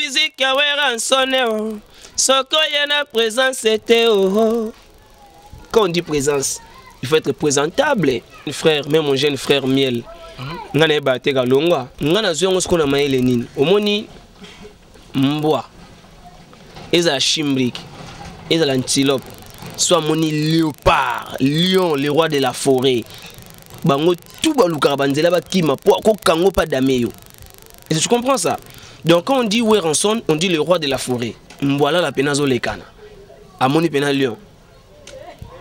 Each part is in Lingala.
musique ya Weranson. Soko yana présence c'était oh. Quand on dit présence, il faut être présentable. Frère, même mon jeune frère Miel. Ngana ebate ga longa. Ngana zo ngo skona maele nini. Omoni mbwa. Eza chimbrik. Eza l'antilope. Soit moni léopard, lion, le roi de la forêt. Bango tout baluka banzela bakima po ko kango pa dameyo. Et tu comprends ça? Donc quand on dit Weranson, on dit le roi de la forêt. Mbwala la penazo lekana. Amoni pena lion.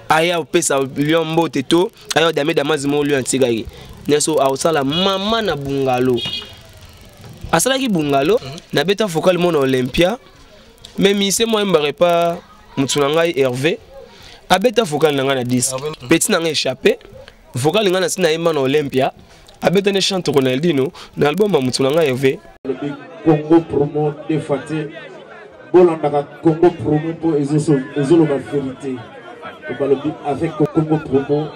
Aya pesa lion mbote to, aya dame damazimo lion tigari. Neso aosala mama na bungalo. Asala ki bungalo, na beta focal mon Olympia. Mais mi se moi mbare pas mutsunanga Hervé. Abeta focal nanga na 10. Petit nanga échappé. Vocal nanga na sina ema na Olympia. Abeta ne chante Ronaldinho na album mutsunanga Hervé. Le Congo promo de Faté. Bolanda Congo promo pour ezolo ma vérité. Avec Congo promo,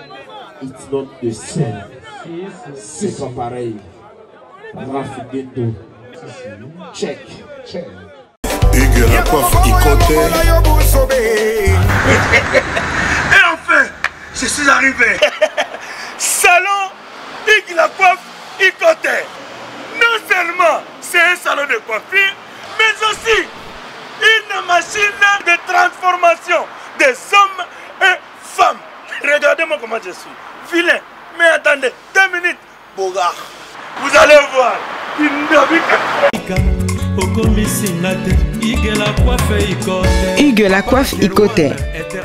it's not the same. C'est pas pareil. Raph Ghetto. Check. Hugues la coiffe Ikoté. Et enfin, je suis arrivé. Salon Hugues la coiffe Ikoté. Non seulement c'est un salon de coiffure, mais aussi une machine de transformation des hommes et femmes. Regardez-moi comment je suis. Vilain. Mais attendez, 2 minutes. Bogard. Vous allez voir. Hugues la coiffe Ikoté.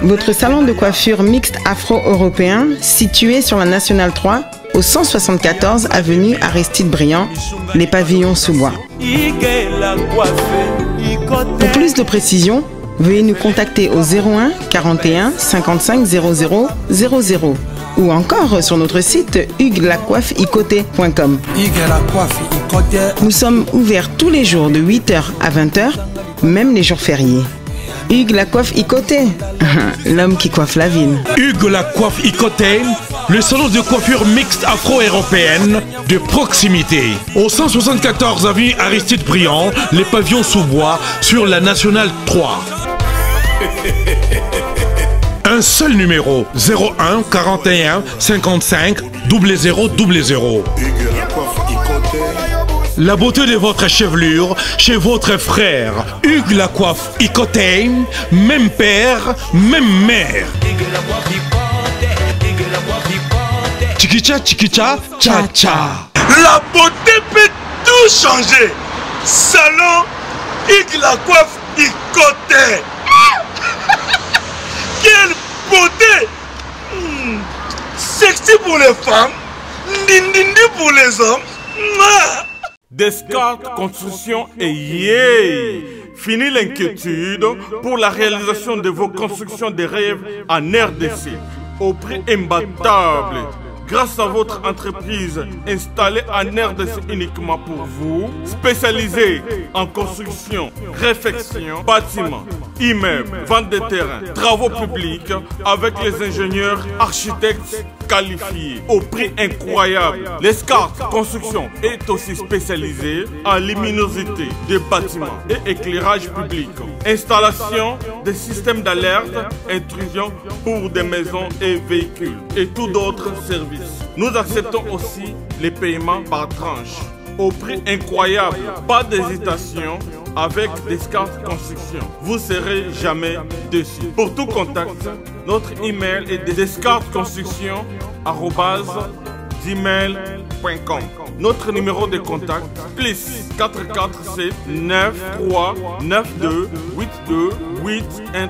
Votre salon de coiffure mixte afro-européen situé sur la Nationale 3 au 174 avenue Aristide Briand, les pavillons sous bois. Pour plus de précisions, veuillez nous contacter au 01 41 55 00 00 ou encore sur notre site hugueslacoiffeikoté.com. Nous sommes ouverts tous les jours de 8h à 20h, même les jours fériés. Hugues la coiffe Ikoté, l'homme qui coiffe la ville. Hugues la coiffe Ikoté, le salon de coiffure mixte afro-européenne de proximité. Au 174 avenue Aristide Briand, les pavillons sous bois sur la Nationale 3. Un seul numéro, 01 41 55 00 00. La beauté de votre chevelure chez votre frère. Hugues la coiffe Ikoté, même père, même mère. Chikicha, chikicha, cha cha. La beauté peut tout changer. Salon Hugues la coiffe Ikoté. Quelle beauté! Sexy pour les femmes, dindindi pour les hommes. Descartes Construction et yeah! Fini l'inquiétude pour la réalisation de vos constructions de rêves en RDC au prix imbattable. Grâce à votre entreprise installée en RDC uniquement pour vous, spécialisée en construction, réfection, bâtiments, immeubles, vente de terrains, travaux publics, avec les ingénieurs architectes qualifiés au prix incroyable. Descartes Construction est aussi spécialisée en luminosité des bâtiments et éclairage public, installation des systèmes d'alerte, intrusion pour des maisons et véhicules et tout d'autres services. Nous acceptons aussi les paiements par tranche au prix incroyable. Pas d'hésitation avec Descartes Construction. Vous ne serez jamais déçus. Pour tout contact, notre email est descartesconstruction@gmail.com. Notre numéro de contact plus 447 93 92 82 813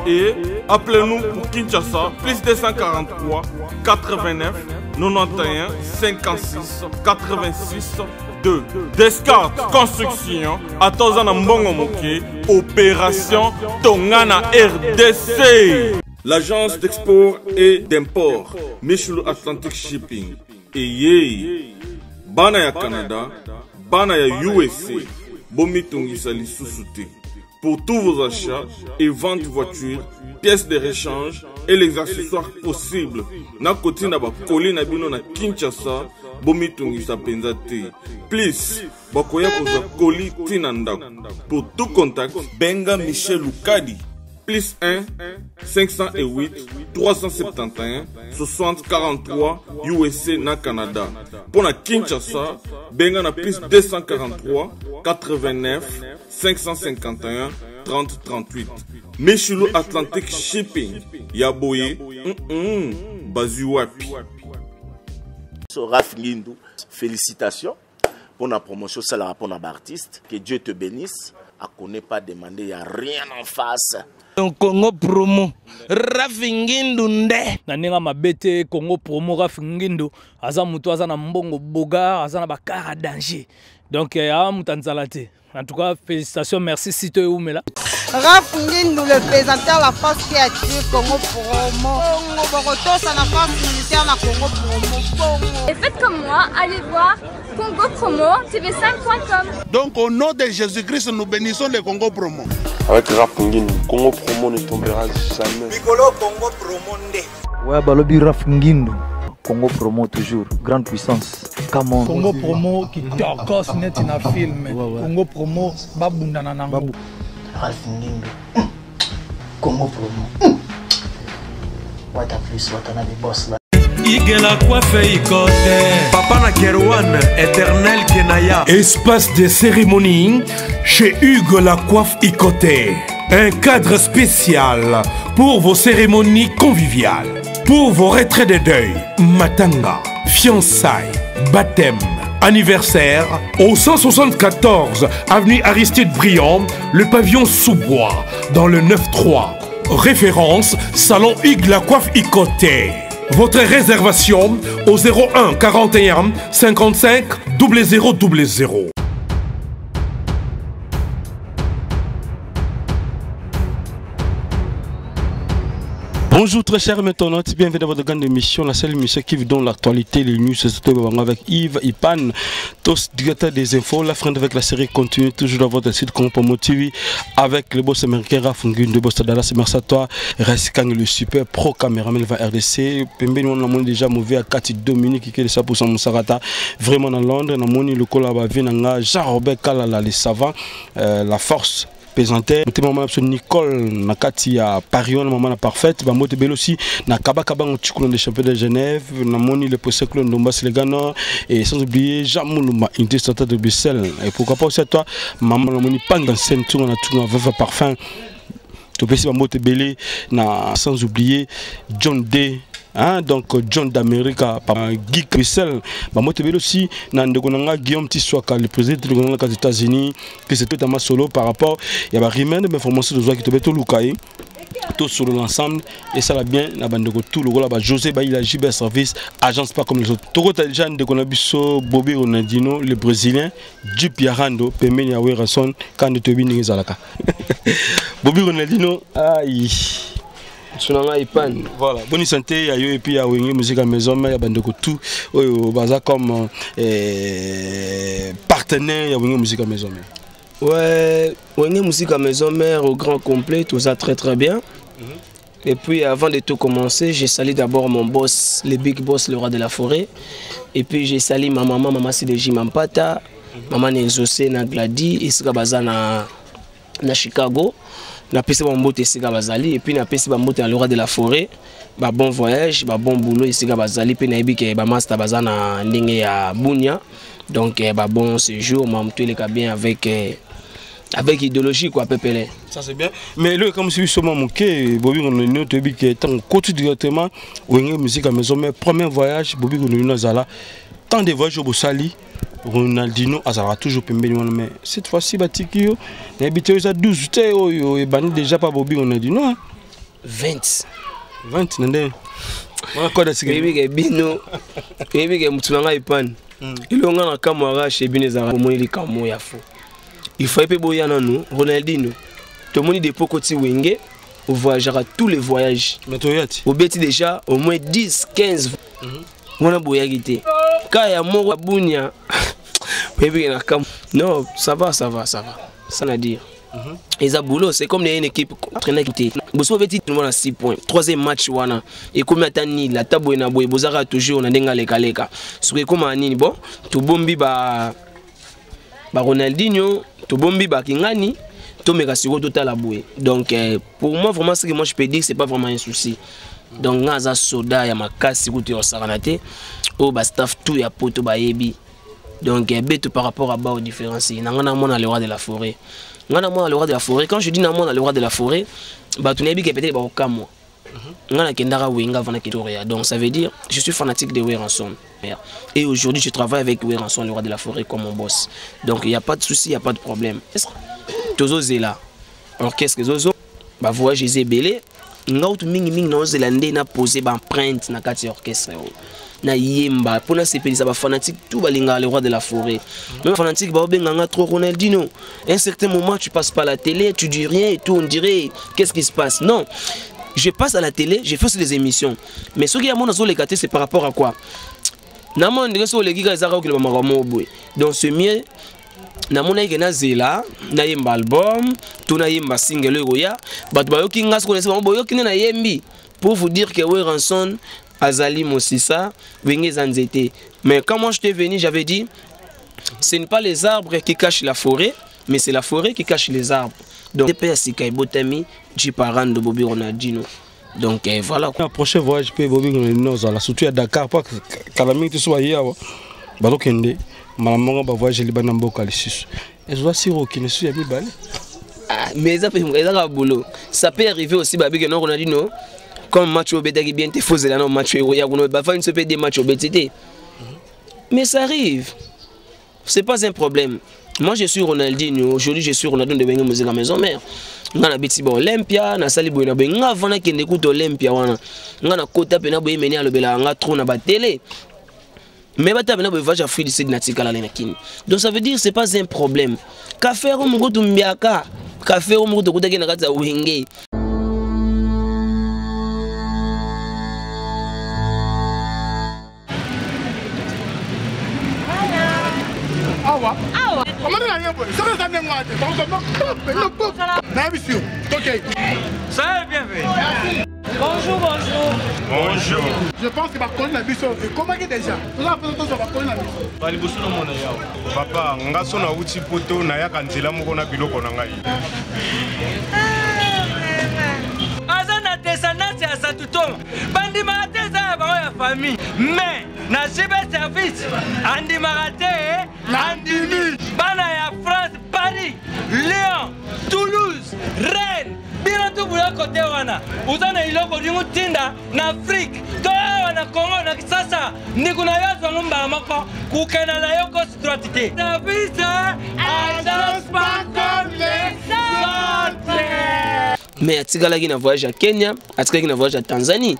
et appelez-nous pour Kinshasa plus 243 89 91 56 86 2. Descartes Construction à Tozana Mbongo Moké, opération Tongana RDC. L'agence d'export et d'import Michel Atlantic Shipping et yé bana ya Canada, bana ya USA, bomi tongisa lisusu te. pour tous vos achats et ventes voitures, pièces de rechange et les accessoires possibles. Na koti na ba koli na bino na Kinshasa, bomi tungisa penza te. Please, bakoya koza koli tina ndako. Pour tout contact, benga Michel Lukadi. Plus 1 508 371 60 43 USA na Canada. Pour la Kinshasa, benga na plus 243 89 551 30 38. Michelo Atlantic Shipping. Yaboye, Bazuapi. Raph Ngindou, félicitations pour la promotion, c'est la rapport d'artiste. Que Dieu te bénisse. À qu'on n'ait pas demandé, il n'y a rien en face. Congo promo Raph Ngindou nde naninga mabete Congo promo Raph Ngindou aza mutu aza na mbongo boga aza na bakara danger donc ya mutanzala te. En tout cas, félicitations, merci si tu es où mais là. Raph Ngindou, le présentateur la force créative Congo promo. Boroto, ça la force militaire na Congo promo. Et faites comme moi, allez voir Congo promo tv5.com. Donc au nom de Jésus-Christ, nous bénissons le Congo promo. Avec Raph Ngindou, Congo promo ne tombera jamais. Piccolo Congo promo nde. Ouais, balobi Raph Ngindou. Congo promo toujours, grande puissance. Come Congo promo qui torcos net in a film. Congo promo babunda na nango. Raph Ngindou. Congo promo. What a plus, what a des boss là. Igela coiffe ikote. Papa na Kerouan, éternel Kenaya. Espace de cérémonie chez Hugues la coiffe Ikote. Un cadre spécial pour vos cérémonies conviviales. Pour vos retraits de deuil, matanga, fiançailles, baptême, anniversaire, au 174 avenue Aristide Briand, le pavillon Sous-Bois, dans le 9-3. Référence, Salon Hugues la coiffe Ikote. Votre réservation au 01 41 55 0000. Bonjour très chers métonnautes, bienvenue dans votre grande émission, la seule émission qui vous donne l'actualité, les news, avec Yves Ipan, tous directeur des infos, la friend avec la série continue, toujours dans votre site Congo Promo TV, avec le boss américain Raph Ngindou, boss de Dallas, merci à toi, Rescang le super pro caméraman va RDC, Pembe nous avons déjà mauvais à 4 Dominique qui est ça pour son Moussarata, vraiment dans Londres, nous avons le collab Jean-Robert Kalala, les savants, la force. Présenté maman Nicole nakati ya Parion maman la parfaite ba moto bel aussi na kabaka on tchikoulon de champion de Genève na moni le poseklon Ndombas le Ghana et sans oublier Jamuluma unité statale de Bruxelles et pourquoi pas aussi à toi maman la moni pas dans scène tour na tout veuve parfum to pesi ba moto belé na sans oublier John D. Hein, donc John d'Amérique par Guy Crissel, bah aussi Nandegonanga Guillaume Tissoaka, le président des États-Unis, que c'est totalement solo par rapport il y a rien d'informations de qui te beto Lukai tout sur l'ensemble et ça va bien la bande de tout le gars là José Baïla JB Service agence pas comme les autres. Togo t'as déjà de Konabiso Bobby Ronaldinho le brésilien du Piarando Pemeni Awerson quand te bini zalaka. Bobby Ronaldinho aïe. Voilà, bonne santé, et puis il y a une musique à maison, mais il y a tout comme partenaire, il y a une musique à maison. Ouais, une musique à maison, mère au grand complet, tout ça très très bien. Et puis avant de tout commencer, j'ai sali d'abord mon boss, le big boss, le roi de la forêt. Et puis j'ai sali ma maman Sideji Mampata, maman Nexosé, na Gladi, et Sikabaza na Chicago. Na pesi bambote esika bazali et puis na pesi bambote na le roi de la forêt ba bon voyage ba bon boulot esika bazali pe na ebike ba master bazana ndenge ya Bunia donc ba bon séjour mamtu le bien avec idéologie quoi pepele ça c'est bien mais le comme si seulement moké Bobby on nous te dit que tant côté directement wenge musique à maison mais premier voyage Bobby on nous zala tant de voyages au Sali Ronaldinho azara toujours pembeni mais cette fois-ci batikio na habité aux 12 et bani déjà pas Bobby Ronaldinho 20 nende on quoi de sigé bino ke mutunanga ipan ilonga na kamera chez binezara moni li kamo ya fo il faut pe boya nanu Ronaldinho to moni de pokoti wenge on voyagera tous les voyages mais toyati au beti déjà au moins 10 15 on a boyagité Kaya Moro Bunia. Non, ça va. Ça n'a dire. Et ça boulot, c'est comme une équipe entraînée qui était. Bosso avait dit tout le monde à 6 points. Troisième match wana. Et comme atani la table na boy bozara toujours na denga leka. Ce que comme anini bon, to bombi ba Ronaldinho, to bombi ba Kingani, to meka siko total la boy. Donc pour moi vraiment ce que moi je peux dire c'est pas vraiment un souci. Donc ngaza soda ya makasi kuti osaranate o ba staff tout ya poto ba yebi. Donc beto par rapport à ba au différencier. Nangana mona le roi de la forêt. Ngana mona le roi de la forêt. Quand je dis namona le roi de la forêt, bah tu n'es pas peut-être ba okamo. Ngana kendara winga vana kitoria. Donc ça veut dire je suis fanatique de Weranson. Et aujourd'hui je travaille avec Weranson le roi de la forêt comme mon boss. Donc il y a pas de souci, il y a pas de problème. Tozo zela. Orchestre que zozo bah voyage Jésus belé. Ngautu mingi na Zélande na posé ba empreinte na kati orchestre. Na yemba pour na sepeli ça ba fanatique tout balinga le roi de la forêt. Même fanatique ba obenganga trop Ronaldinho. À un certain moment tu passes pas à la télé, tu dis rien et tout on dirait qu'est-ce qui se passe. Non. Je passe à la télé, je fais aussi des émissions. Mais ce qui a mon azo les c'est par rapport à quoi? Na mon ndenge so les giga zara okile ba makamo boy. Donc c'est mieux na mona yeke na zela na yemba album to na yemba single roya bat ba yoki ngas ko nesa bo yoki na yembi pour vous dire que Weranson azali mosisa wenge zanzete. Mais quand moi je t'ai venu j'avais dit ce n'est pas les arbres qui cachent la forêt mais c'est la forêt qui cache les arbres. Donc DPS Sikai Botami Jiparan de Bobby Ronaldinho. Donc voilà. Le prochain voyage peut Bobby Ronaldinho surtout à Dakar pas Kalami tu sois hier ba kende maman va voyager les banambo kalisus. Et je vois si Roki ne suis jamais balé. Mais ça peut arriver aussi babi que non Ronaldinho comme match au Bédagi bien te faisait là non match il y a une se fait des matchs au BTT. Mais ça arrive. C'est pas un problème. Moi je suis Ronaldinho, aujourd'hui je suis Ronaldinho de Bengue musique à maison mère. Ngana biti ba Olympia na sali boy na benga vana kende kuto Olympia wana. Ngana kota pena boy meni a lobela nga trop na ba télé. Mais bata bena boy vaja free de natika la nakini. Donc ça veut dire c'est pas un problème. Ka faire o mugo tumbiaka, ka faire o mugo to kutaki na kata wenge. Awa. Comment on a rien pour ça? Ça vient moi. Ça va bien fait. Bonjour, bonjour. Bonjour. Je pense que ma collègue a vu ça. Comment est déjà? Vous avez fait ça, ma collègue a vu ça. Bali bosso no mona yao. Papa, ngaso na uti poto na ya kanzela moko na biloko na ngai. Azana descendance ya Satutoma. Bandi marate za ba ya famille. Mais na civil service andi marate landimi. Bana ya France, Paris, Lyon, Toulouse, Rennes. Bino tu buya kote wana. Uzana iloko ringu tinda na Afrique. Toa na Congo na Kisasa. Ndikuna yazo ngumba mako. Kukena na yoko situatite. Service agence pas comme les autres. Mais atikala qui na voyage à Kenya, atikala qui na voyage à Tanzanie.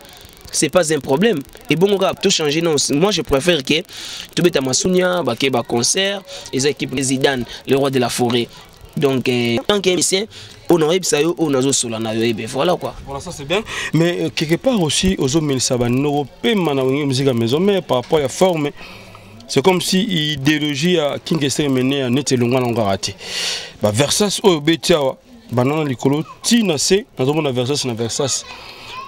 C'est pas un problème. Et bon, on va tout changer. Non, moi je préfère que tu mettes à Masunia, bah concert, les équipes de Zidane, le roi de la forêt. Donc, tant qu'émission, on a voilà quoi. Voilà, ça c'est bien. Mais quelque part aussi, aux hommes, ça va nous musique à maison, mais par rapport à la forme, c'est comme si l'idéologie à King Esther menée à Netelunga Langarati. Versas, oh, Betia, Banana Nicolo, Tina C, nous avons la Versas, na Versas.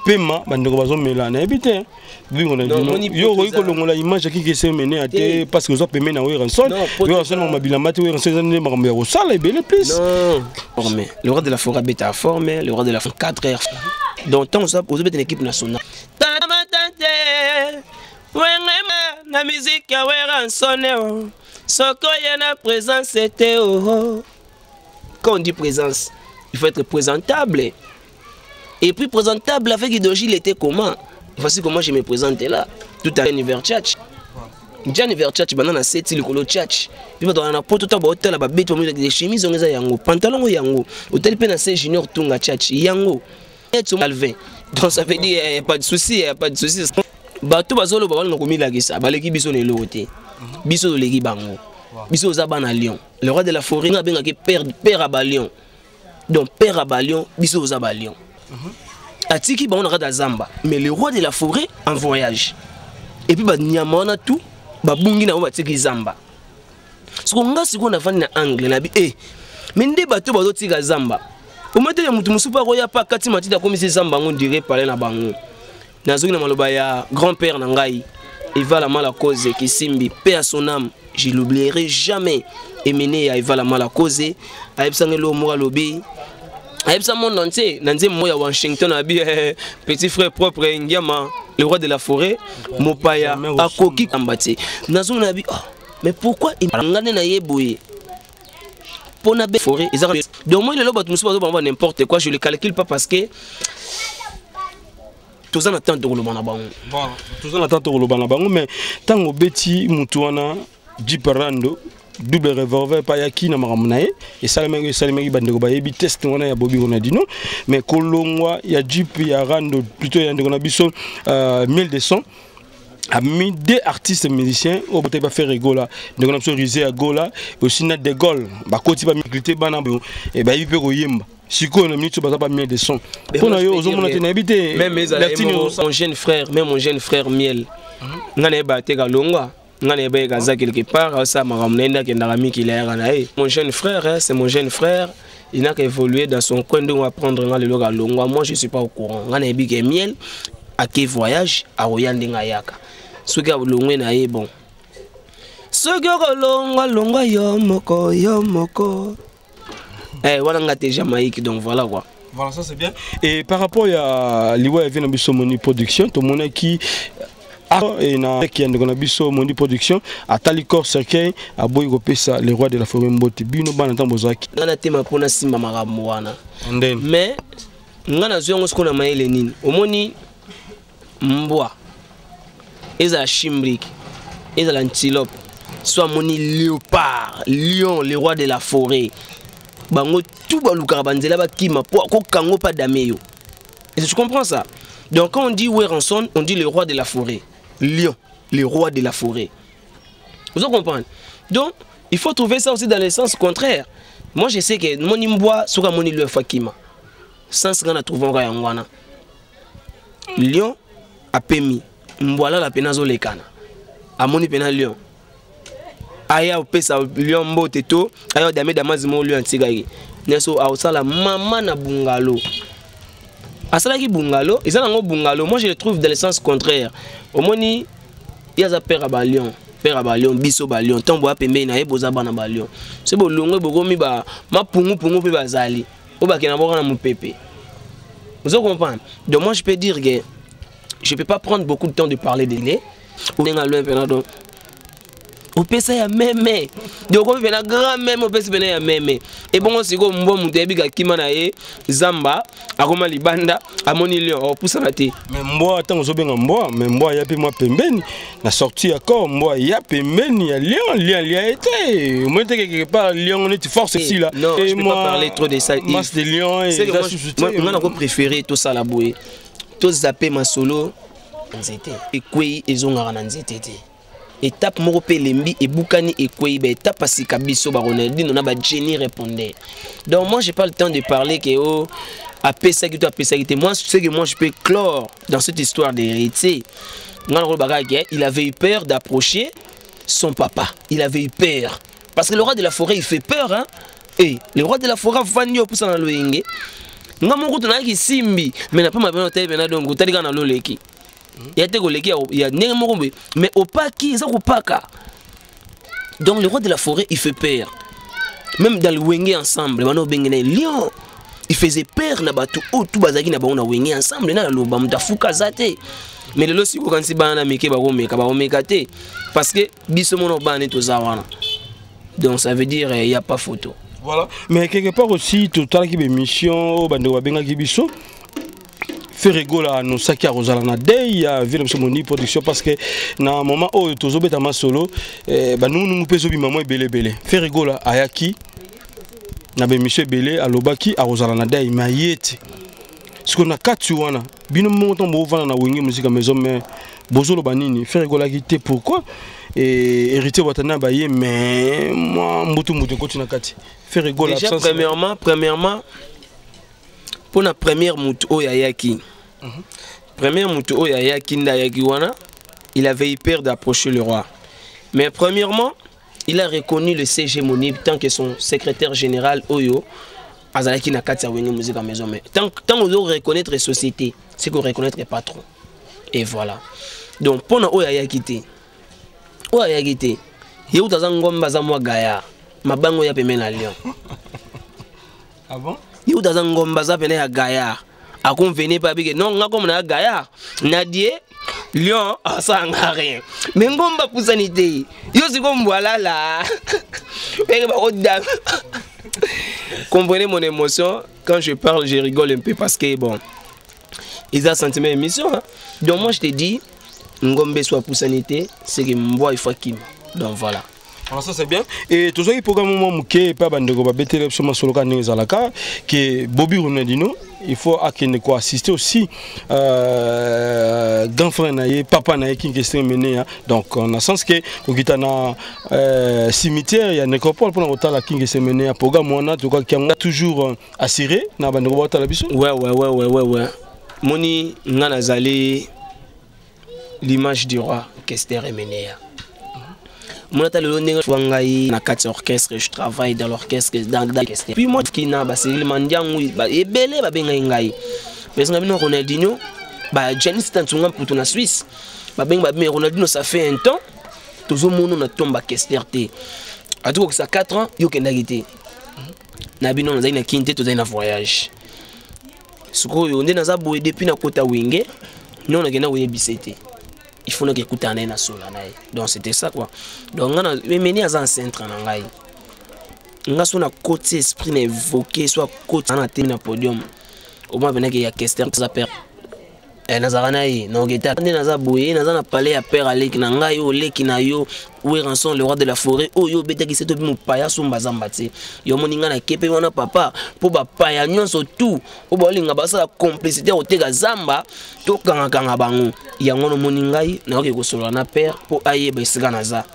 Pema, bandeko bazo melana habité. Oui, on a dit yo ko la image qui est menée à terre parce que vous avez mené à Weranson. Weranson m'a bilamate Weranson ne m'a pas au sale belé plus. Non. Le roi de la forêt bêta formé, le roi de la forêt 4 heures. Donc tant ça pour une équipe nationale. Na musique ya Weranson. Soko yana présence c'était oh. Quand on dit présence, il faut être présentable. Et puis présentable avec l'idéologie, il était comment? Voici comment je me présentais là. Tout à l'univers tchatch. L'univers tchatch, banana c'est le colo tchatch. Puis on a pas tout à l'heure là, bête on des chemises on les a yango, pantalon yango. Hôtel pena c'est junior tunga tchatch yango. Et tout Alvin. Donc ça veut dire y a pas de souci, y a pas de souci. Bato bazolo ba na komi la gisa, ba leki biso ne loté. Biso de leki bango. Biso za bana Lyon. Le roi de la forêt nga benga ke père à Balion. Donc père à Balion, biso za Balion. Atiki ba on a Zamba, mais le roi de la forêt en voyage. Et puis ba nyamana tout, ba bungi na ba tiki Zamba. Ce qu'on a si on a fait na angle na bi mais nde bato bazotika zamba ometele mutu musupa roya pa kati matita komisi zamba ngo dirait parler na bango nazoki na maloba ya grand-père na ngai Eva la mala cause qui simbi paix à son âme je l'oublierai jamais Emene ya Eva la mala cause ayebsangelo mora lobi ayebsa monde entier nanze moya Washington abi petit frère propre Ngiama le roi de la forêt mopaya akoki kambati nazo na bi mais pourquoi il ngane na yeboye pona be forêt donc moi le loba tout musuba zo n'importe quoi je le calcule pas parce que tous en attente de Golobana Bango. Voilà, tous en attente de Golobana Bango, mais tant au Betty Mutuana, Jiparando, double revolver, Payaki, Namaramanae, et Salamé Bandego Bayebi, test, on a Bobby Ronadino, mais Colomwa, il y a Jeep, il y a Rando, plutôt il y a un 1200. A mis des artistes musiciens au bout de faire rigola donc on a risé à gola aussi net des gols bah côté pas milité banabo et bah il peut yemba si qu'on a mis tu pas mis des sons pour nous aux hommes on a habité même mon jeune frère Miel ngane ba te ga longa ngane ba ga za quelque part ça m'a ramené nda ke ndara mi ki la na mon jeune frère c'est mon jeune frère il n'a qu'à évoluer dans son coin de on va prendre ngale lo ga longa moi je suis pas au courant ngane bi ke Miel à quel voyage à Royande Ngayaka ce gars longwe na ye bon ce gars longwa yomoko voilà ngate Jamaïque donc voilà quoi. Voilà, ça c'est bien. Et par rapport à Liwa vient biso Moni Production to mona qui et na qui na biso Moni Production à Talikor Cercueil à Boygo Pesa le roi de la forêt Mboti bino bana tambozaki ngana tema pona simba makambo wana mais ngana zongo skona maele nini omoni mbwa eza chimbrique eza l'antilope soit moni léopard lion le roi de la forêt bango tout baluka banzela bakima ko kango pas dameyo et tu comprends ça donc quand on dit Weranson on dit le roi de la forêt lion le roi de la forêt vous comprenez donc il faut trouver ça aussi dans le sens contraire moi je sais que moni mbwa soka moni le fakima sens ngana trouver nga yangwana lion a pemi mbwala la penazo lekana amoni pena lion aya opesa lion mbote to aya dame damazimo lion antigaki neso ausala mama na bungalo asala ki bungalo ezala ngo bungalo moi je le trouve dans le sens contraire omoni yaza père ba lion biso ba lion tombo apembe na eboza bana ba lion c'est bo longwe bogomi ba mapungu pe bazali obakena boka na mupepe vous comprenez donc moi je peux dire que je ne peux pas prendre beaucoup de temps de parler de lait. Au PC, il y a même. Donc, on fait un grand même au PC, il y a même. Et bon, c'est comme un bon moutébi qui m'a dit Zamba, Aroma Libanda, Amoni Lion, au pouce à la tête. Mais moi, attends, je vais moi, mais moi, il y a plus moi pembeni. La sortie encore, moi, il y a pembeni, il y a Lion, il y a été. Moi, quelque part, Lion, on est force ici là. Non, je ne peux pas parler trop de ça. Masse de Lion et moi, on a préféré tout ça la bouée. Tous zappé ma solo nzete ekwei ezongara na nzete te étape moko pe lembi et bukani ekwei ba étape asika biso ba Ronaldinho na ba Jenny répondait donc moi j'ai pas le temps de parler que oh apesa ki to apesa ki te moi c'est que moi je peux clore dans cette histoire d'héritier il avait eu peur d'approcher son papa il avait eu peur parce que le roi de la forêt il fait peur hein et le roi de la forêt vandi au pousa na loyenge nga moko to na ki simbi mais na pas ma beno te bena donc talika na loleki ya te koleki ya ndenge moko mais opaki ça kopaka donc le roi de la forêt il fait peur même dans le wenge ensemble bana bengene lion il faisait peur na batu o tout bazaki na bango na wenge ensemble na loba mutafuka zate mais le losi ko kansi bana meke ba omeka te parce que biso mono bana to zawana donc ça veut dire il y a pas photo. Voilà, mais quelque part aussi, tout à l'heure qui est mission, au bande wabenga kibiso, faire rigoler à nos sacs à Rosalana Day, il y a vu Moni Production parce que dans un moment où tu as ma solo, nous pouvons bien maman belé. Faire rigoler à Yaki, na be monsieur belé à Lobaki à Rosalana Day, mais yete. Ce qu'on a quatre wana, bien montant bon vendre na wingi musique à maison mais bozo lobanini, faire rigoler qui était pourquoi? Et hériter watana baye mais moi mutu continue kati faire rigoler déjà premièrement pour la première mutu oyayaki première mutu oyayaki nda yaki wana il avait eu peur d'approcher le roi mais premièrement il a reconnu le CG Monib tant que son secrétaire général Oyo Azalaki na kati ya Wenge Musique à maison. Mais tant qu'on doit reconnaître la société, c'est qu'on reconnaître les patrons. Et voilà. Donc pendant Oyo ya quitté. Oyo ya quitté. Yo tazangomba za mwa gaya. Mabango ya pemé na Lyon. Ah bon? Yo tazangomba za pene ya gaya. Akonvene pas bige non nga comme na gaya. Nadie Lyon ça n'a rien. Mais ngomba pousanité. Yo si comme voilà là. Père ba odam. Comprenez mon émotion quand je parle, je rigole un peu parce que bon, ils ont senti mes émissions. Hein? Donc moi je te dis, ngombe soit pousanité, c'est que moi il faut qu'il. Donc voilà. Alors ça c'est bien. Et tout ça il faut quand même mouké pas bande ko ba betele sur ma soloka nezalaka que Bobby Ronaldinho il faut assister aussi grand frère naie papa naie qui est mené donc en sens que kokitana cimetière il y a nécropole pour la king est mené programme on tout qui a toujours assuré na bande ko la biso. Ouais. Moni ngana zali l'image du roi Kester Emenea. Moi, je travaille dans l'orchestre. Puis moi, qui n'a pas c'est le belé mais Ronaldinho, Janice Tantunga pour ton Suisse. Ronaldinho, ça fait un temps. Tout le monde a tombé à Kester. À tout ça 4 ans, il y a une agité. Nabino, on a une quinte, tout un voyage. Ce qu'on a a depuis na kota wenge, nous on a gagné au BCT. Il faut que écouter un na sola naï. Donc c'était ça quoi. Donc on a mené à un centre en angai. On a son côté esprit évoqué soit côté na termine podium. Au moins venait qu'il y a Kester ça perd. Nazaranaï, non guetta naza boye naza na palais à père Alek na ngai o leki na yo où est rançon le roi de la forêt oh yo beta ki seto bimu paya so mbazamba te yo moninga na kepe wana papa po ba paya nyonso tout o ba linga ba sa complicité o teka zamba to kanga bango yango no moningai na oke ko solo na père po aye ba isika naza.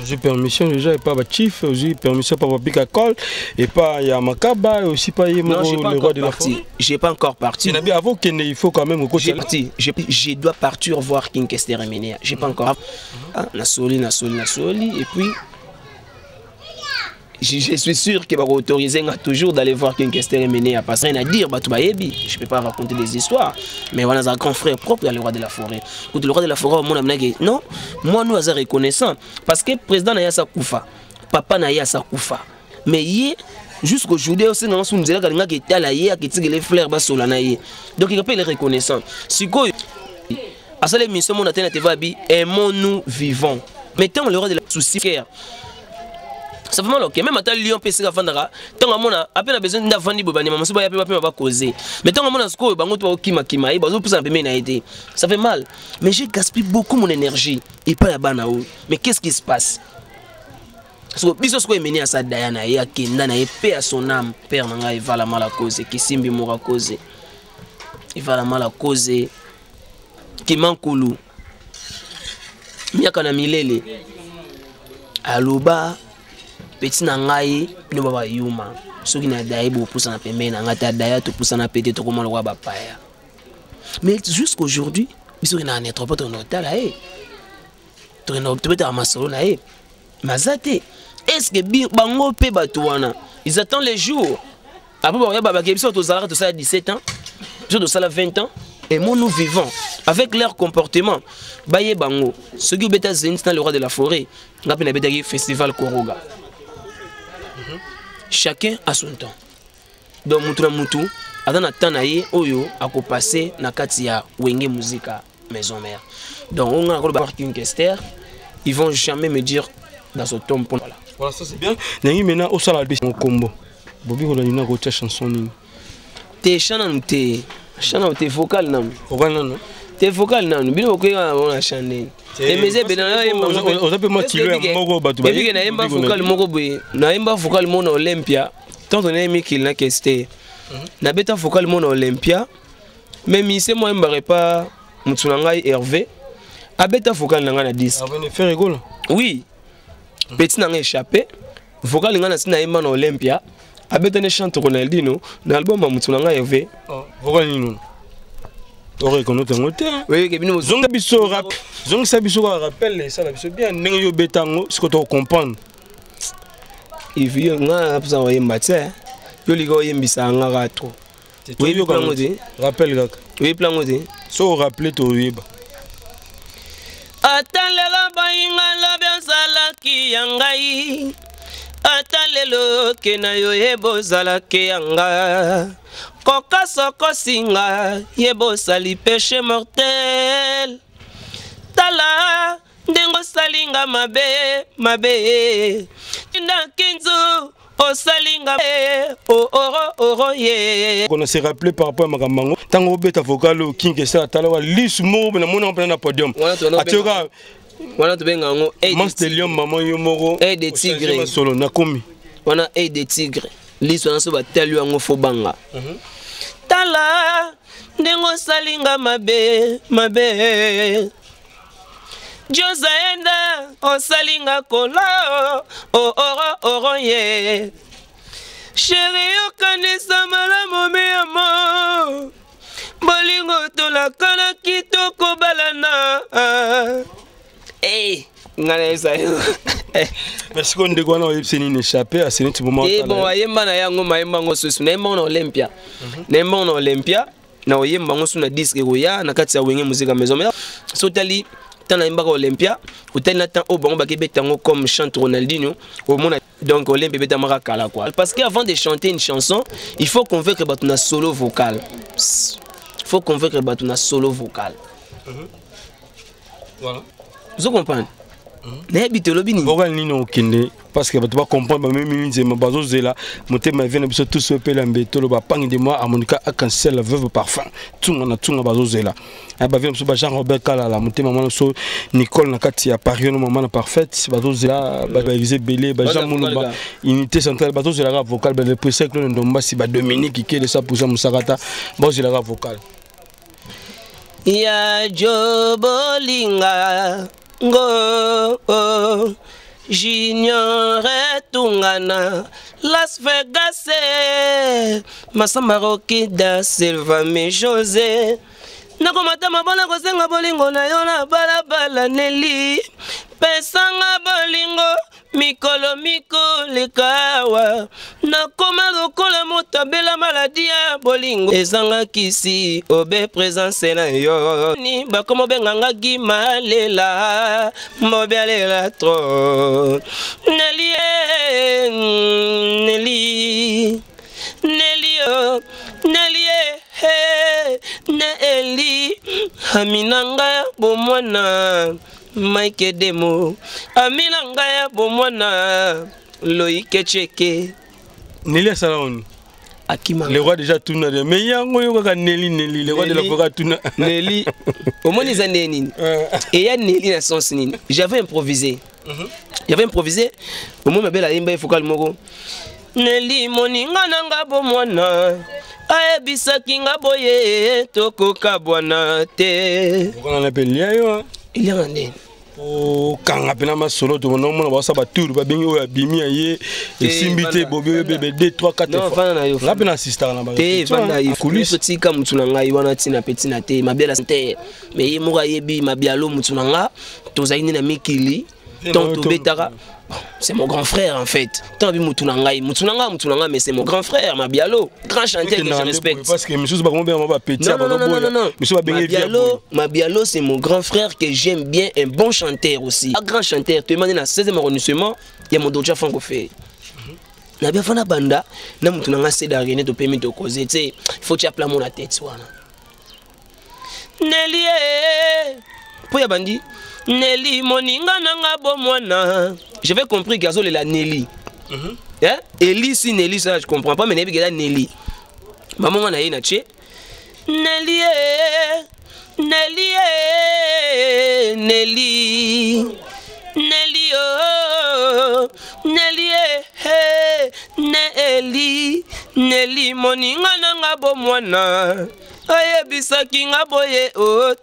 J'ai permission déjà et pas chief, j'ai permission pas Bika Col et pas Yamakaba et aussi pas le roi de la forêt. J'ai pas encore parti. Il faut quand même je dois partir voir King Kester Emenea. J'ai pas encore. Nasoli et puis je suis sûr qu'il va autoriser toujours d'aller voir King Kester Emenea parce rien à dire je peux pas raconter des histoires mais voilà un grand frère propre le roi de la forêt. Le roi de la forêt non, moi nous sommes reconnaissants parce que le président n'a pas koufa, papa n'a pas koufa. Mais jusqu'aujourd'hui aussi nous sommes là quand il est là qui les fleurs bas sur la naïe. Donc il appelle les reconnaissants. Si quoi à ça les missions mon atteint TV abi aimons-nous vivons. Mettons le roi de la souci. Ça fait mal ok même à Lyon PC Vandara tant à mon a peine besoin d'avandi bobani maman soba ya pe ba causer mais tant à mon sko bango to kima et bazo pour ça pe na été ça fait mal mais j'ai gaspillé beaucoup mon énergie et pas ya bana ou mais qu'est-ce qui se passe parce que biso sko mené à sa Diana et à Kenda na paix à son âme père nanga il va la mal à causer qui simbi mora causer il va la mal à causer qui mankulu miaka na milele aloba petit nangai no baba yuma soki na daye bo poussa na pembe na ngata daya to poussa na pété to comment le roi bapaya mais jusqu'aujourd'hui biso na netropole to hôtel là to na hôtel à masolo na mazate est-ce que bango pe batuana ils attendent les jours après ba baba ke biso to zala to ça 17 ans biso to ça 20 ans et moi nous vivons avec leur comportement baye bango ce qui beta zen dans le roi de la forêt ngapi na beta festival Koroga. Chacun a son temps. Donc mutu adana tanaye oyo ako passer na kati ya Wenge Musique maison mère. Donc on a encore King Kester, ils vont jamais me dire dans ce temps pour voilà. Voilà ça c'est bien. Nangi maintenant au sala mon combo. Bobi ko na ko chanson ni. Te chana te vocal nam. Vocal non. Te vocal nan bino ko on a chanter. Et mais on peut motiver moko batu ba. Et puis na yemba vocal moko boye. Na yemba vocal mon Olympia. Tant on a mis qu'il na Kester. Na beta vocal mon Olympia. Même ici moi m'bare pas mutsunanga Hervé. A beta vocal nanga na 10. Ah venez faire rigolo. Oui. Petit nanga échappé. Vocal nanga na yemba na Olympia. A beta ne chante Ronaldinho na album mutsunanga Hervé. Vocal nino. Oui, que nous Zong Sabiso rappelle ça la biso bien nengo betango ce que tu comprendre Ivi nga psa oyemba tse. Yo ligo yembisa nga gato. Oui, plan odi. Rappel kaka. Oui, plan odi. So rappeler to yeba. Atalela bainga la biazala ki yangai. Atalelo kena yo yebo zala ke yanga. Koka soko singa yebo sali péché mortel. Tala ndengo salinga mabe Inda kinzu o salinga oro ye. On s'est rappelé par rapport à Magamango. Tant au bêta vocal au King et ça talawa lismo na mona en plein podium. Atoka wana to benga ngo Mastelium maman yomoro et des tigres solo na komi. Wana et des tigres. Liso na so ba telu ngo fobanga. Tala ndengo salinga mabe Josaenda osalinga kolo oro ye Chéri okanisa malamu miyamo Bolingo tolakana kitoko balana ngana esa Merci qu'on dégoûte na yepseni n'échapper à ce moment. Bon ayemba na yango mayemba ngo susu na yemba na Olympia. Na yemba na Olympia na oyemba ngo suna disque goya na kati ya wenge musique maison. Sotali tant na yemba Olympia, hôtel na tant au bango ba kebetango comme chante Ronaldinho au monde donc Olympia beta mara kala quoi. Parce qu'avant de chanter une chanson, il faut convaincre batuna solo vocal. Il faut convaincre batuna solo vocal. Voilà. Vous comprenez? Pourquoi nous kende parce que tu vas comprendre même minute ma bazo zela motema vient biso tout ce pela mbeto lo ba pangi de moi amonika a cancel veuve parfum tunga na tunga bazo zela ba vient biso ba Jean Robert Kala la motema mama so Nicole na kati ya Paris no maman parfaite bazo zela ba Elisée Belé ba Jean Moulumba unité centrale bazo zela vocal ba le précepte no ndomba si ba Dominique qui est de ça pour ça musakata bazo zela vocal ya jobolinga Ngo J'ignore Tungana Las Vegas Masamaroki da Silva me José Nakomata mabona kosenga bolingo na yo na balabala Nelly Pesanga bolingo mikolo lekawa Nakoma lokola motabela maladia bolingo Ezanga kisi obe présence na yo Ni bakomo benganga gimalela mobialela tro Nelly Nelly Aminanga bomwana Mike Demo Aminanga ya bomwana Loïc Cheke Nelly Salon Akima le roi déjà tout na mais yango yo ka Nelly le roi de la forêt tout na Nelly au moins les années nini et ya Nelly na sens nini j'avais improvisé au moins ma belle imba focal moko Nelly moninga nanga bomwana ayebisaki nga boye tokoka bwana te on l'appelle yo il y a un nez o kanga pena masolo to mona mona ba sa ba tour ba bengi o abimi aye e simbite bobe bebe 2 3 4 fois la pena sister na ba te vanda yi kuliso tika mutu na ngai wana tina petina te mabela te mais ye moka yebi mabialo mutu na nga tozaini na mikili tant to betara c'est mon grand frère en fait. Tant bi mutunanga, mais c'est mon grand frère, Mabialo, grand chanteur que je respecte. Parce que monsieur ba ba petit non. Mabialo c'est mon grand frère que j'aime bien, un bon chanteur aussi. Un grand chanteur, tu m'as dit na 16e arrondissement, il y a mon doja franco fait. Na bien fana banda, na mutunanga c'est d'arrêter de permettre de causer, tu sais, il faut tu appeler mon tête soit. Nelly pour ya bandi Nelly moninga nanga bomwana. J'avais compris qu'Azo est la Nelly. Eli si Nelly ça je comprends pas mais Nelly est Nelly. Maman on a une ache. Nelly moninga nanga bomwana. Ayebisaki nga boye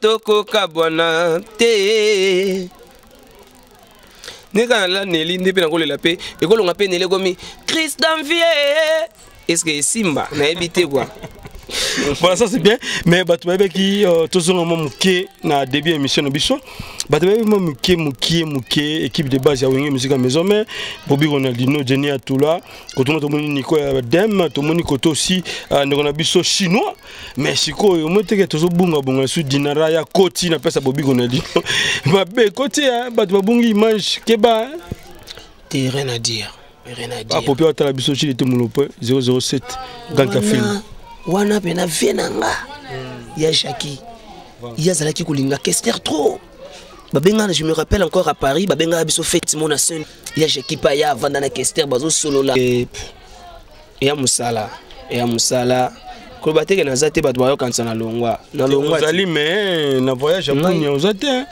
tokoka bwana te. Nika la Nelly ndi pe na kolela pe ekolonga pe Nelly komi Christ d'envie. Est-ce que Simba na ebité quoi? Voilà, ça c'est bien. Mais bah tu m'avais qui tous les moments qui na début émission biso. Bah tu m'avais moments qui équipe de base ya Wenge musique à maison mais Bobby Ronaldinho, Jenny Atula, quand on a Nico Dem, tout le monde côté aussi on a biso chinois. Mais siko au moins que tous bunga sur dinara ya Koti na pesa Bobby Ronaldinho. Bah Koti bah tu vas bungi image keba. T'as rien à dire. Rien à dire. Ah pour puis la biso chili te molopo 007 Ganka film. Wana pena venanga. Ya Jackie. Ya zalaki kulinga Kester trop. Babenga je me rappelle encore à Paris, babenga biso fête mon nation. Ya Jackie pa ya vandana Kester bazo solo la. Ya musala. Ya musala. Ko bateke na zate bato bayo kansa na longwa. Na longwa. Zali mais na voyage à Kenya aux zate.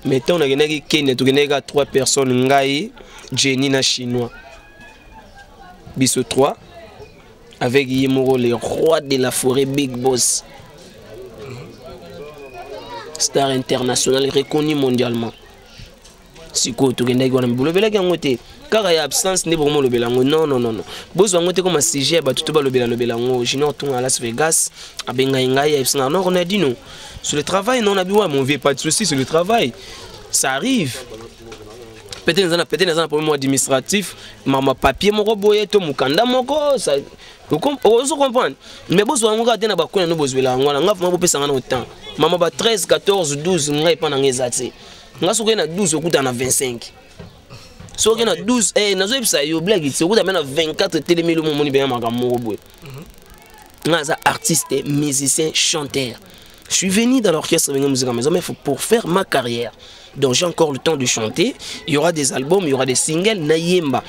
Mettons na genaki Kenya to geneka 3 personnes ngai, Jenny na chinois. Biso 3. Avec Yemoro, le roi de la forêt, Big Boss. Star international reconnu mondialement. Si quoi, tu gagnes un boulot, car il y a absence, n'est vraiment le bélango. Non, non, non, non. Boss, on comme un sujet, tout le bélango. Je n'ai pas à Las Vegas, à Bengaïngaï, non, on a dit non. Sur le travail, non, on a dit, mon vieux, pas de soucis sur le travail. Ça arrive. Peut-être dans un problème administratif, maman papier, mon robot, mon kanda, mon corps, ça. Vous comprenez? Mais si vous regardez dans le besoin de la temps. Maman 13, 14, 12, on n'a pas de choses. On a 12, on a 25. Si on a 12, on a 24 télémilles au moment où on a artiste, musicien, chanteur. Je suis venu dans l'orchestre de musique à maison, mais pour faire ma carrière. Donc j'ai encore le temps de chanter. Il y aura des albums, il y aura des singles. Nayemba.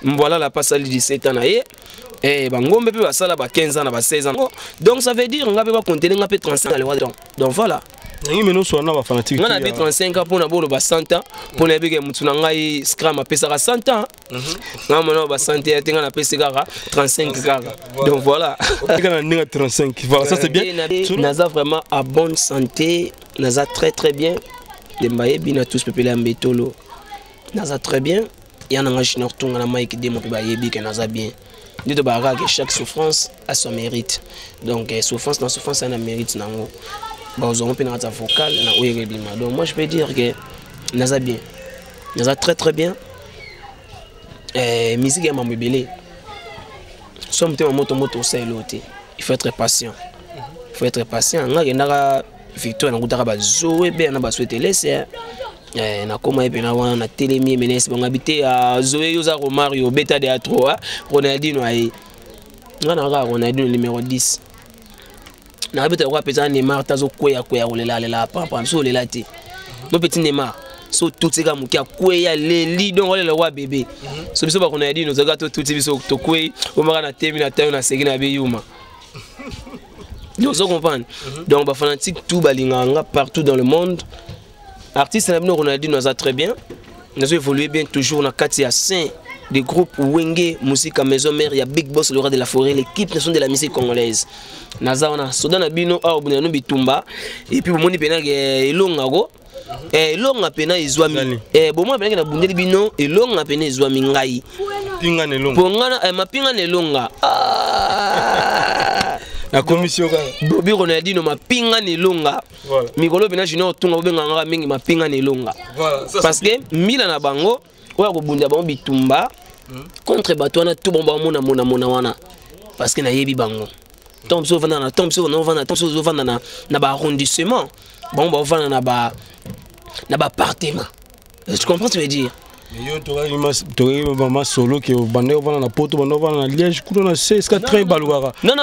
Voilà la passe à 17 ans. Et Bangombe peut passer là 15 ans, 16 ans. Donc ça veut dire qu'on va compter 35 ans. Donc voilà. On a 35 ans pour nous 100 ans. Pour les big mutunangai scram à pesa 100 ans. On a 100 ans, 35 ans. Donc voilà. 35. Voilà, ça c'est bien. Naza vraiment à bonne santé. Naza très très bien. Les maïbis na tous peuplés en bétolo. Naza très bien. Il y a un ingénieur tout dans Mike Demo qui baïbi que Naza bien. Dit de barrage chaque souffrance a son mérite. Donc souffrance dans souffrance ça a un mérite nango. Bah on peut notre vocal na ouyerebima. Donc moi je peux dire que Naza bien. Naza très très bien. Musique est mamebele. Somme te moto c'est l'autre. Il faut être patient. Il faut être patient. Nga victoire na kutaka ba zoe be na ba souhaiter laisser. Na koma epena wana na telemi menes bon habité à Zoé Yoza Romario beta de A3 Ronaldinho ai ngana ga Ronaldinho numéro 10 na beta kwa pesa Neymar tazo kweya olela papa so olela te no petit Neymar so tout seka mukia kweya leli donc olela wa bébé so biso ba Ronaldinho zaga to tout biso to kwe o mara na temi na tayo na seki na beyuma. Vous comprenez? Donc les fanatiques tout balinganga partout dans le monde. Artistes Ronaldinho nous a très bien. Nous avons évolué bien toujours dans 4 5 des groupes Wenge musique à maison mère, il y a Big Boss le roi de la forêt, l'équipe nationale de la musique congolaise. Naza on a Sodan Abino a obunano bitumba et puis bomoni pena elonga go. Elonga pena izwami. Bomo pena na bundeli bino elonga pena izwami ngai. Pinga nelonga. Pongana mapinga nelonga. La commission Bobby Ronaldinho mapinga nelonga. Voilà. Mikolo pena junior tunga benganga mingi mapinga nelonga. Voilà, parce que mila na bango oya ko bunda bango bitumba contre batwana tout bon mona wana parce que na yebi bango. Tomso vana na ba arrondissement. Bon ba vana na ba appartement. Tu comprends ce que je veux dire? Yo togai maman solo que bande vana na poto bande vana na Liège kuno na 16 4 baluara. Non.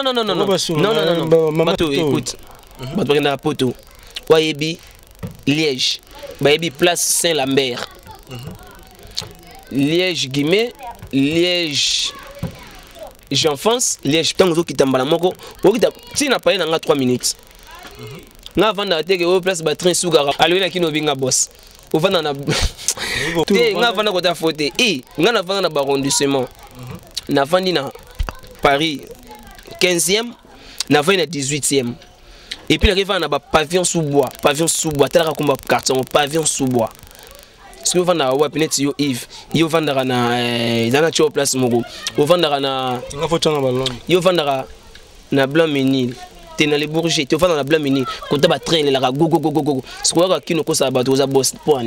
Bato écoute. Bato na poto. Wayebi Liège. Bayebi place Saint-Lambert. Liège Guimet, Liège Jean-France, Liège tango ki tambala moko. Si na parlé na 3 minutes. Na vanda teke au place ba train Sougara. Alwena kino binga boss. Au vanda na te nga vanda ko ta faute. Nga na vanda na arrondissement. Na vandi na Paris 15e, na vandi na 18e. Et puis na vanda na pavillon sous bois, tala komba quartier pavillon sous bois. Ce que vous vendez à Wapinet, yo Yves, yo vendra na dans la place Mogo, yo vendra na yo vendra na blanc menil. T'es dans les bourgers, tu vas dans la blanc menil. Quand tu vas traîner là, go go go go go. Ce qu'on a qui nous cause à battre aux boss point.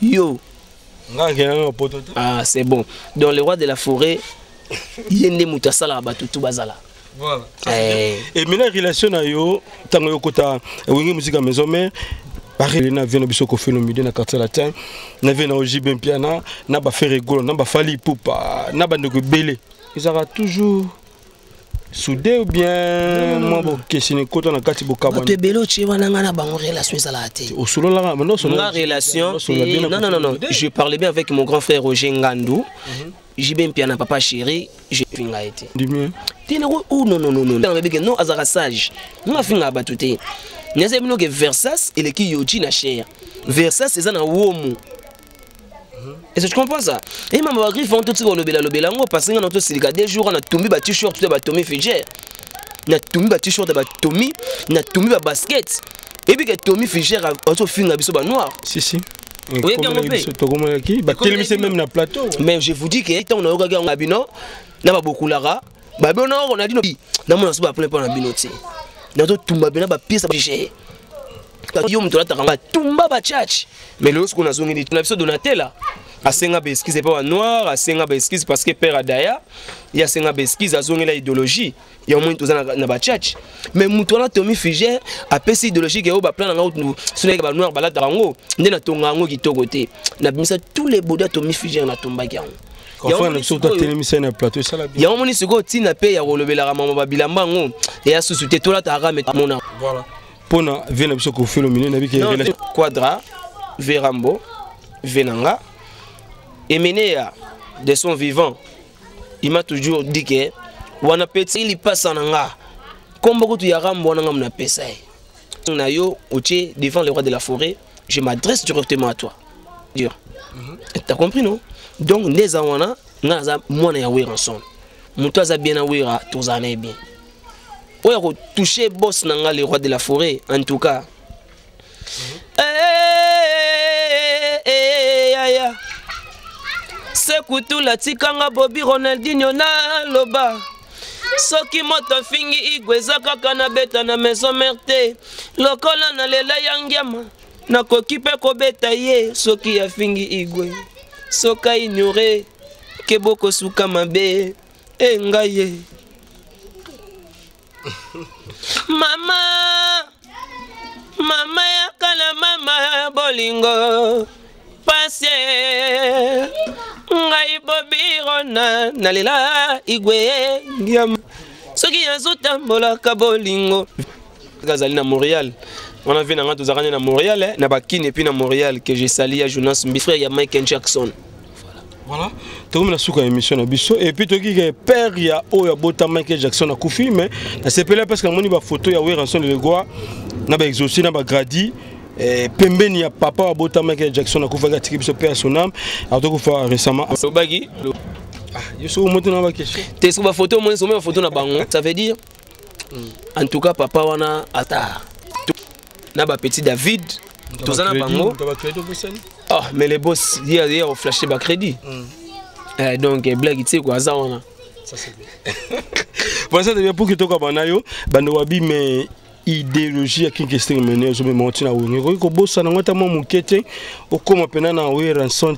Yo. Ah, c'est bon. Dans le roi de la forêt, il y a des moutassala à battre tout bazala. Voilà. Et maintenant, relation à yo, tant que yo kota, wingi musique à maison mère. Pareil, na vient biso ko fait le midi na quartier latin, na vient na ojibe piana, na ba faire rigolo, na ba fali poupa, na ba ndeko belé. Ils aura toujours soudé ou bien moi bo questionner kota na kati bokabana. Tu belé tu wana ngana ba relation ça la tête. Au solo la maintenant son relation. Non, je parlais bien avec mon grand frère Roger Ngandou. J'ai bien piana papa chéri, j'ai finga été. Dis-moi. Oh non. Non, azara sage. Nga finga batute. Nyaze bino que Versas et le qui yoti na cher. Versas c'est ça na womo. Est-ce que tu comprends ça? Et maman va griffer en tout le lobela ngo parce que notre silika des jours on a tombé ba t-shirt ba Tommy Figer. Na tombé ba t-shirt ba Tommy, na tombé ba basket. Et puis que Tommy Figer a auto finga biso ba noir. Si. Oui, bien même na plateau. Mais je vous dis que tant on a regardé en abino, na ba beaucoup lara. Ba bon on a dit no. Na mon aso ba plein pas na binoté. Na to tumba bena ba pièce ba chiché. Yo mtola takanga tumba ba church. Mais le qu'on a zongi dit na biso Donatella. A senga ba excuse pas noir, a senga ba excuse parce que père Adaya, il y a senga ba excuse a zongi la idéologie. Il y a moins tout ça na ba church. Mais mtola Tommy Figer a pesi idéologie que ba plan na ngau suneka ba noir balata rango. Ndena tonga ngo kitoko te. Na bimisa tous les boda Tommy Figer na tomba yango. Il y a un plateau, ça la bien. Il y a un moment où tu n'as pas relevé la maman Babilamba et à sous-souter tout là, tu as ramé mon âme. Voilà. Pour nous, venez à ce qu'on fait le milieu. Quadra, Verambo, Venanga, et mené de son vivant, il m'a toujours dit que on a petit, il passe en anga. Comme beaucoup de Yarambo, on a pesé. On a yo, ouché, devant le roi de la forêt, je m'adresse directement à toi. Dire. T'as compris, non? Donc, les awana, naza mwana ya wera ensemble. Muto aza bien na wera, tozana bien. Oya ko toucher boss nanga le roi de la forêt, en tout cas. Sekutu la tikanga Bobby Ronaldinho na loba. Soki moto fingi igweza kaka na beta na maison merte. Lokola na lela yangiama. Na kokipe ko beta ye, soki ya fingi igwe. Soka ignoré que boko suka mabe ngaye mama ya kala mama bolingo passe ngai bobirona nalela igwe ndiam soki yazotambola ka bolingo gazali na Montréal. On a vu dans à Montréal, na bakine et puis na Montréal que j'ai sali à Jonas Mbi frère ya Michael Jackson. Voilà. Tu as souka émission na biso et puis tu dis père ya oya bota Michael Jackson a kufi mais na sepela parce que moni ba photo ya Weranson le goa na ba exaucé na ba gradi pembeni ya papa wa bota Michael Jackson a kufa ga tiki biso père son âme a to kufa récemment. Sobagi. Ah, yo so monte na ba question. T'es sur ba photo moi so me photo na bango. Ça veut dire en tout cas papa wana ata na ba petit David tozana bango. Ah mais les boss hier ont flashé ba crédit. Donc blague tu sais quoi ça wana. Ça c'est bien. Voilà ça devient pour que to ka banayo bando wabi mais idéologie à qui question mener je me monter na wongo ko bossa na ngota mo mukete okoma pena na Weranson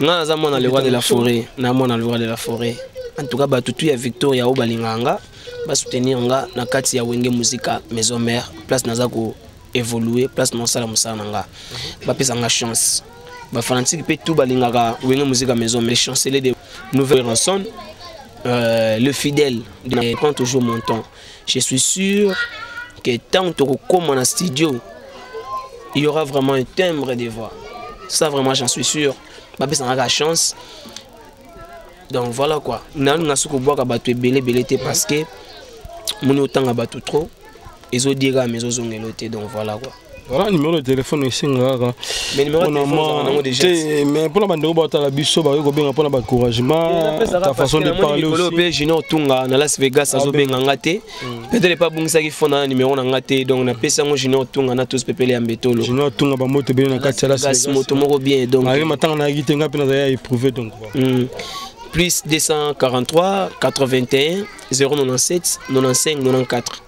na za mona le roi de la forêt na mona le roi de la forêt en tout cas ba tutu ya Victoria o balinganga ba soutenir nga na kati ya wenge musica maison mère place naza ko évoluer place non sala musala nga ba pesa nga chance ba fanatique pe tout balingaka wenge musica maison mais chanceler de nouvelles chansons. Le fidèle prend toujours mon temps. Je suis sûr que tant que comme en studio, il y aura vraiment un timbre de voix. Ça vraiment j'en suis sûr. Bah ça a la chance. Donc voilà quoi. Nous n'a souko boire à belé parce que mon autant à battre trop. Ils ont dit mais ils ont donc voilà quoi. Voilà, numéro de téléphone ici. Mais numéro de téléphone, déjà. Mais pour la bande de la biso, pour l'encouragement, ta façon de parler aussi. Junior Tunga, na Las Vegas, azo benga ngate. Peut-être pas bon ça qui font un numéro ngate, donc na pesa mon Junior Tunga na tous pepele ambetolo. Junior Tunga ba moto be na kati Las Vegas. Moto moko bien donc. Ari matanga na gite nga pena ya éprouver donc. Plus 243 81 097 95 94.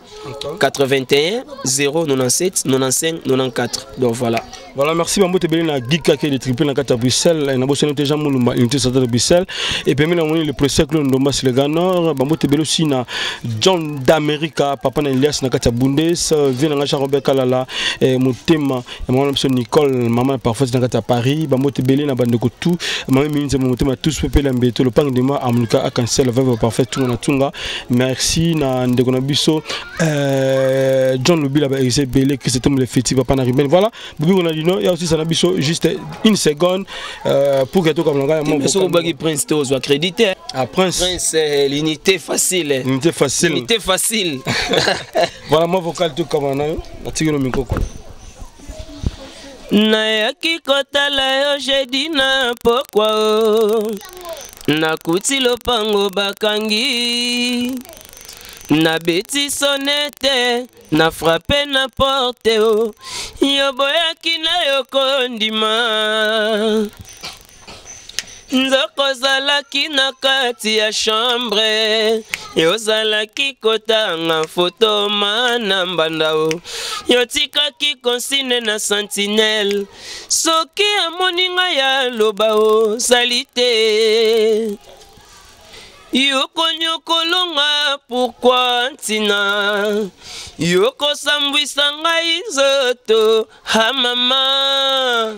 81 097 95 94. Donc voilà. Voilà, merci Bambo Tebele na Gika qui est triplé dans la Bruxelles et na bossé déjà Moulumba unité centrale de Bruxelles et puis maintenant le précepteur Ndomba Selegano Bambo Tebele aussi na John d'America papa na Elias na Katia Bundes vient na Jean Robert Kalala et Motema et maman Nicole maman parfois na Katia Paris Bambo Tebele na Bandeko tout maman Minze Motema tous peuple l'ambeto le pang de moi Amluka a cancel veuve parfait tout na tunga merci na ndeko na biso John Lubila ba Eze Belé qui c'était le féti papa na Riben voilà Bobi on a dit non il y a aussi ça biso juste une seconde pour que tout comme l'engagement mais so bagi Prince to zo accrédité à Prince l'unité facile voilà moi vocal tout comme on a atiko micro nayaki kotala yo jeudi na pokwa nakuti lopango bakangi na beti sonete na frappe na porte o yo boyaki na yo kondima nzoko zalaki na kati ya chambre yo zalaki kotanga foto mana mbanda o yo tikaki konsine na sentinelle soki amoninga ya loba o salite Yoko nyokolonga pourquoi ntina Yoko sambwisa ngai nzoto ha mama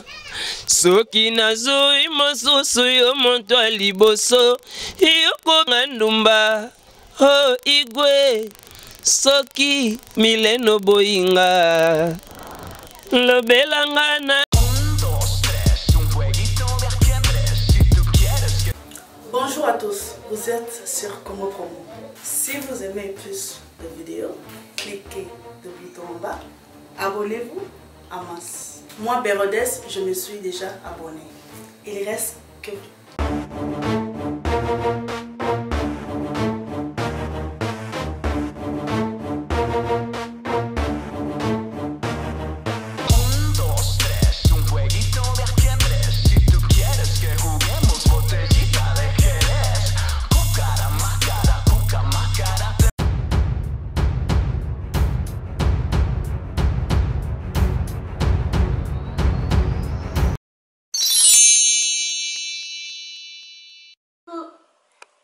Soki nazui mosusu yo monto aliboso Yoko ngandumba oh igwe Soki mileno boinga Lobelanga na Bonjour à tous, vous êtes sur Congo Promo. Si vous aimez plus de vidéos, cliquez le bouton en bas, abonnez-vous en masse. Moi, Bérodès, je me suis déjà abonné. Il reste que...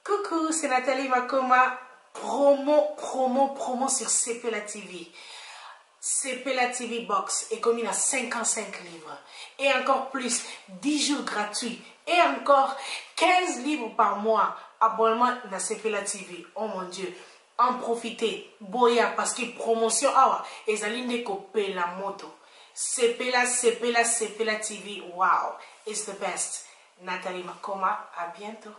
Coucou, c'est Nathalie Makoma. Promo sur CPLA TV. CPLA TV Box est commis à 55 livres. Et encore plus, 10 jours gratuits. Et encore 15 livres par mois. Abonnement dans CPLA TV. Oh mon Dieu. En profitez. Boya parce que promotion awa. Et zaline coupé la moto. CPLA TV. Wow. It's the best. Nathalie Makoma. À bientôt.